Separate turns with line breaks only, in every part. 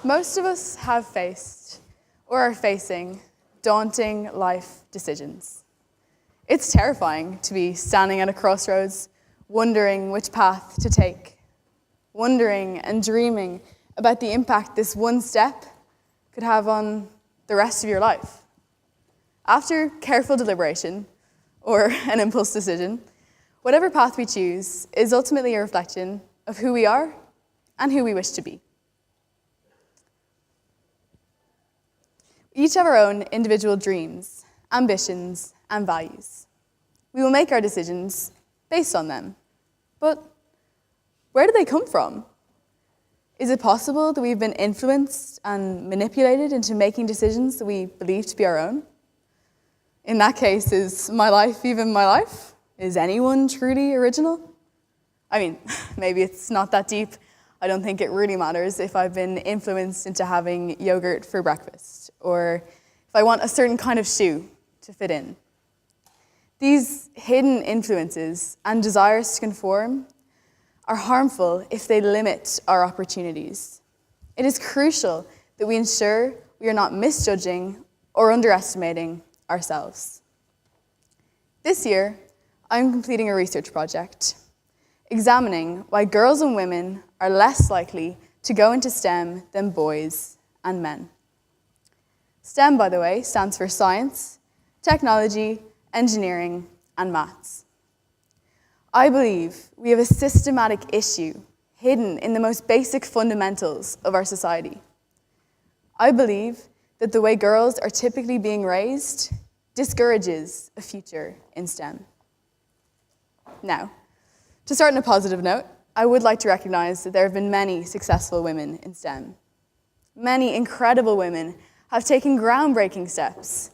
Most of us have faced or are facing daunting life decisions. It's terrifying to be standing at a crossroads, wondering which path to take, wondering and dreaming about the impact this one step could have on the rest of your life. After careful deliberation, or an impulse decision, whatever path we choose is ultimately a reflection of who we are and who we wish to be. We each have our own individual dreams, ambitions, and values. We will make our decisions based on them. But where do they come from? Is it possible that we've been influenced and manipulated into making decisions that we believe to be our own? In that case, is my life even my life? Is anyone truly original? I mean, maybe it's not that deep. I don't think it really matters if I've been influenced into having yogurt for breakfast, or if I want a certain kind of shoe to fit in. These hidden influences and desires to conform are harmful if they limit our opportunities. It is crucial that we ensure we are not misjudging or underestimating ourselves. This year, I'm completing a research project examining why girls and women are less likely to go into STEM than boys and men. STEM, by the way, stands for science, technology, engineering, and maths. I believe we have a systematic issue hidden in the most basic fundamentals of our society. I believe that the way girls are typically being raised discourages a future in STEM. Now, to start on a positive note, I would like to recognize that there have been many successful women in STEM. Many incredible women have taken groundbreaking steps,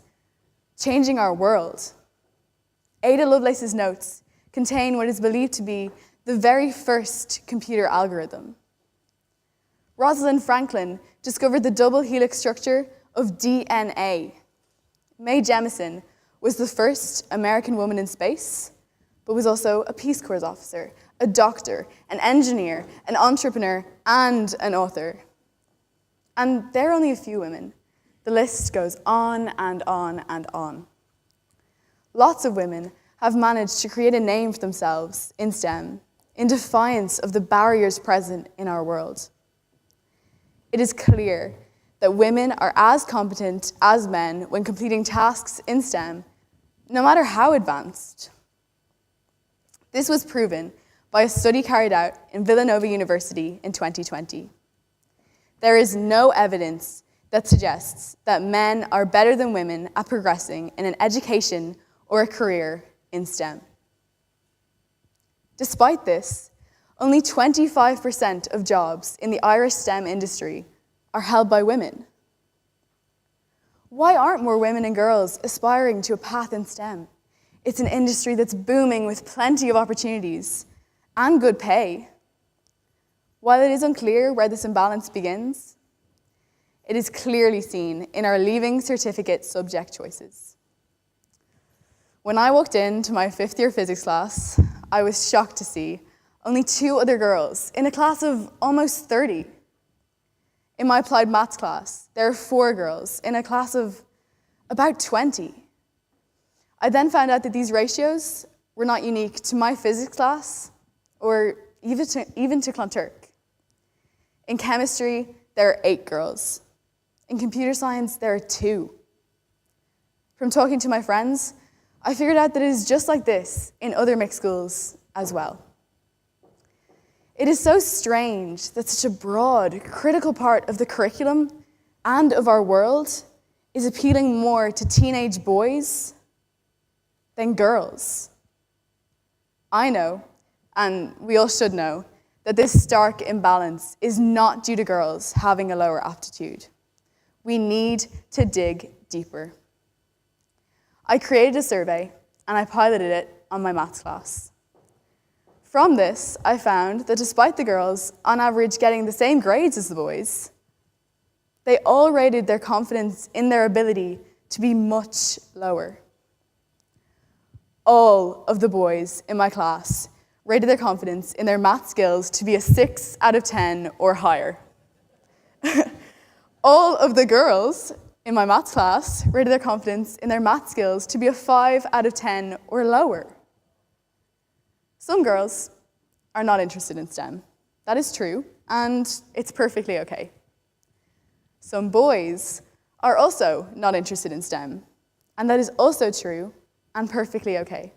changing our world. Ada Lovelace's notes contain what is believed to be the very first computer algorithm. Rosalind Franklin discovered the double helix structure of DNA. Mae Jemison was the first American woman in space, but was also a Peace Corps officer, a doctor, an engineer, an entrepreneur, and an author. And there are only a few women. The list goes on and on and on. Lots of women have managed to create a name for themselves in STEM, in defiance of the barriers present in our world. It is clear that women are as competent as men when completing tasks in STEM, no matter how advanced. This was proven by a study carried out in Villanova University in 2020. There is no evidence that suggests that men are better than women at progressing in an education or a career in STEM. Despite this, only 25% of jobs in the Irish STEM industry are held by women. Why aren't more women and girls aspiring to a path in STEM? It's an industry that's booming with plenty of opportunities and good pay. While it is unclear where this imbalance begins, it is clearly seen in our leaving certificate subject choices. When I walked into my fifth-year physics class, I was shocked to see only 2 other girls in a class of almost 30. In my applied maths class, there are 4 girls in a class of about 20. I then found out that these ratios were not unique to my physics class or even to Clonturk. In chemistry, there are 8 girls. In computer science, there are 2. From talking to my friends, I figured out that it is just like this in other mixed schools as well. It is so strange that such a broad, critical part of the curriculum and of our world is appealing more to teenage boys than girls. I know, and we all should know, that this stark imbalance is not due to girls having a lower aptitude. We need to dig deeper. I created a survey and I piloted it on my maths class. From this, I found that despite the girls on average getting the same grades as the boys, they all rated their confidence in their ability to be much lower. All of the boys in my class rated their confidence in their math skills to be a 6 out of 10 or higher. All of the girls in my maths class rated their confidence in their math skills to be a 5 out of 10 or lower. Some girls are not interested in STEM. That is true, and it's perfectly okay. Some boys are also not interested in STEM, and that is also true and perfectly okay.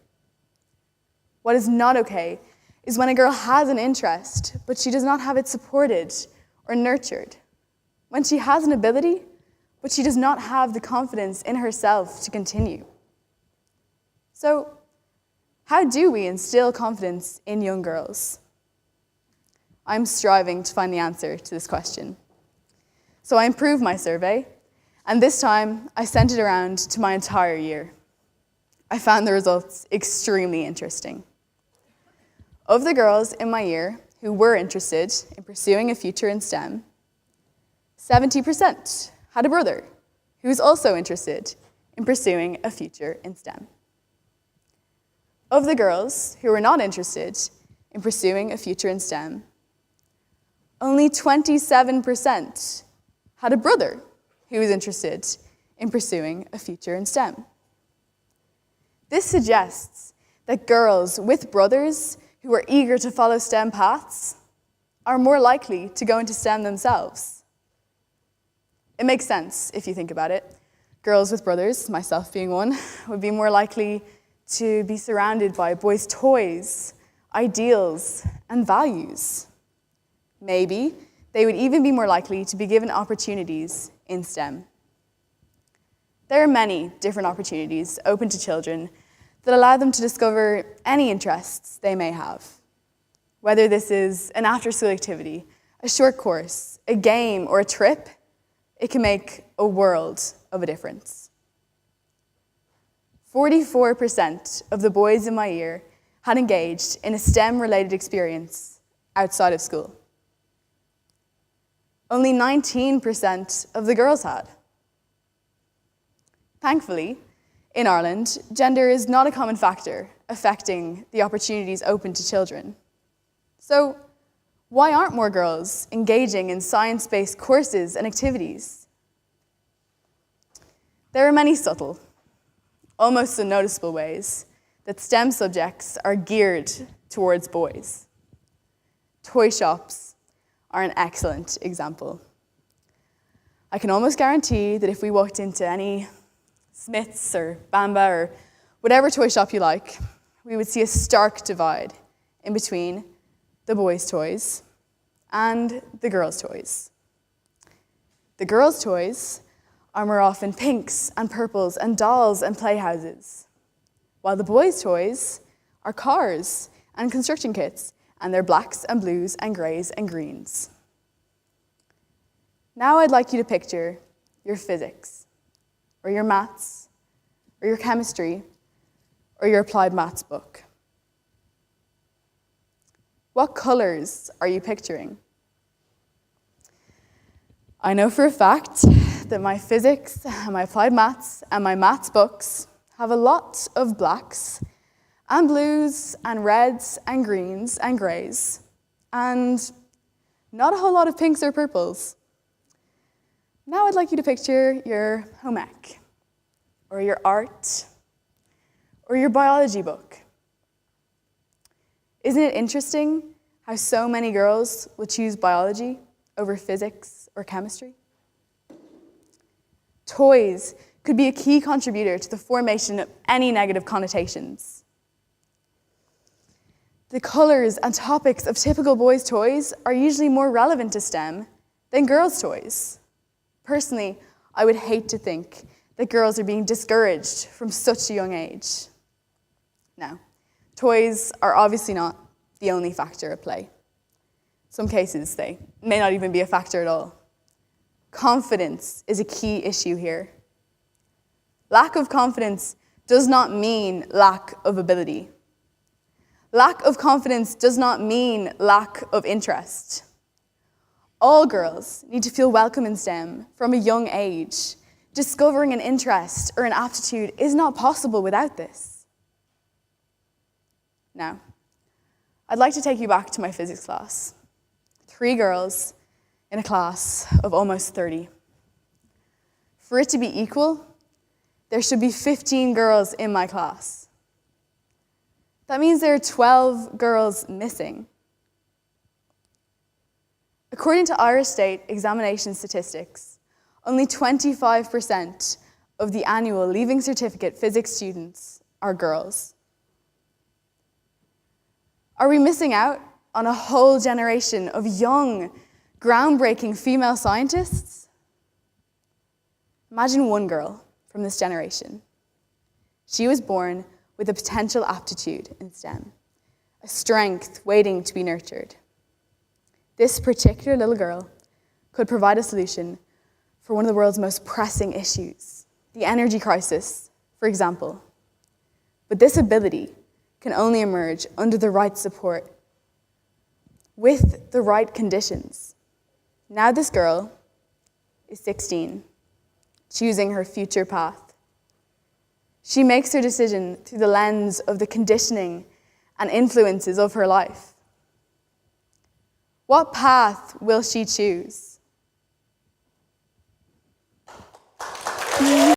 What is not okay is when a girl has an interest, but she does not have it supported or nurtured. When she has an ability, but she does not have the confidence in herself to continue. So, how do we instill confidence in young girls? I'm striving to find the answer to this question. So I improved my survey, and this time I sent it around to my entire year. I found the results extremely interesting. Of the girls in my year who were interested in pursuing a future in STEM, 70% had a brother who was also interested in pursuing a future in STEM. Of the girls who were not interested in pursuing a future in STEM, only 27% had a brother who was interested in pursuing a future in STEM. This suggests that girls with brothers who are eager to follow STEM paths are more likely to go into STEM themselves. It makes sense if you think about it. Girls with brothers, myself being one, would be more likely to be surrounded by boys' toys, ideals, and values. Maybe they would even be more likely to be given opportunities in STEM. There are many different opportunities open to children that allow them to discover any interests they may have. Whether this is an after-school activity, a short course, a game, or a trip, it can make a world of a difference. 44% of the boys in my year had engaged in a STEM-related experience outside of school. Only 19% of the girls had. Thankfully, in Ireland, gender is not a common factor affecting the opportunities open to children. So, why aren't more girls engaging in science-based courses and activities? There are many subtle, almost unnoticeable ways that STEM subjects are geared towards boys. Toy shops are an excellent example. I can almost guarantee that if we walked into any Smith's or Bamba or whatever toy shop you like, we would see a stark divide in between the boys' toys and the girls' toys. The girls' toys are more often pinks and purples and dolls and playhouses, while the boys' toys are cars and construction kits, and they're blacks and blues and greys and greens. Now I'd like you to picture your physics, or your maths, or your chemistry, or your applied maths book. What colors are you picturing? I know for a fact that my physics, and my applied maths, and my maths books have a lot of blacks, and blues, and reds, and greens, and greys, and not a whole lot of pinks or purples. Now I'd like you to picture your home ec, or your art, or your biology book. Isn't it interesting how so many girls will choose biology over physics or chemistry? Toys could be a key contributor to the formation of any negative connotations. The colors and topics of typical boys' toys are usually more relevant to STEM than girls' toys. Personally, I would hate to think that girls are being discouraged from such a young age. Now, toys are obviously not the only factor at play. Some cases, they may not even be a factor at all. Confidence is a key issue here. Lack of confidence does not mean lack of ability. Lack of confidence does not mean lack of interest. All girls need to feel welcome in STEM from a young age. Discovering an interest or an aptitude is not possible without this. Now, I'd like to take you back to my physics class. 3 girls in a class of almost 30. For it to be equal, there should be 15 girls in my class. That means there are 12 girls missing. According to Irish State examination statistics, only 25% of the annual Leaving Certificate physics students are girls. Are we missing out on a whole generation of young, groundbreaking female scientists? Imagine one girl from this generation. She was born with a potential aptitude in STEM, a strength waiting to be nurtured. This particular little girl could provide a solution for one of the world's most pressing issues, the energy crisis, for example. But this ability can only emerge under the right support, with the right conditions. Now this girl is 16, choosing her future path. She makes her decision through the lens of the conditioning and influences of her life. What path will she choose?